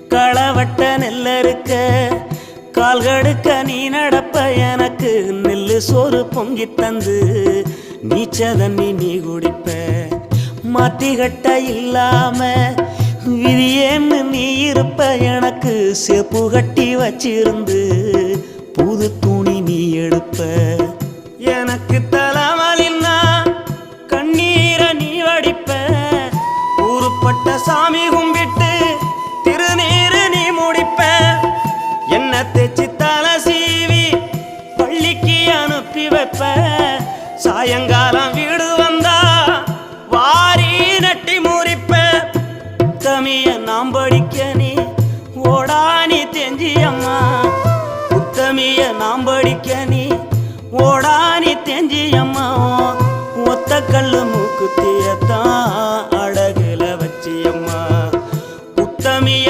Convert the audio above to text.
களவட்ட நெல்லறுக்க கால் கடுக்க நீ நடப்ப எனக்கு நெல்லு சோறு பொங்கி தந்து நீச்ச தண்ணி நீ குடிப்ப மாத்திகட்ட இல்லாம விதியேன்னு நீ இருப்ப எனக்கு செப்பு கட்டி வச்சிருந்து புது துணி நீ எடுப்ப எனக்கு தலைவலின்னா கண்ணீரை நீ வடிப்ப ஊருப்பட்ட சாமி கும்பிட்டு திருநீரு நீ முடிப்ப என்ன தேச்சி தலை சீவி பள்ளிக்கு அனுப்பி வைப்ப சாயங்காலம் வீடு வந்தா வாரி நட்டி முறிப்ப உத்தமிய நாம் படிக்க நீ ஓடானி தெஞ்சியம்மா உத்தமிய நாம் படிக்க நீ ஓடானி தெஞ்சியம்மா ஒத்த கல்லு மூக்குத்தியத்தான் அழகுல வச்சியம்மா உத்தமிய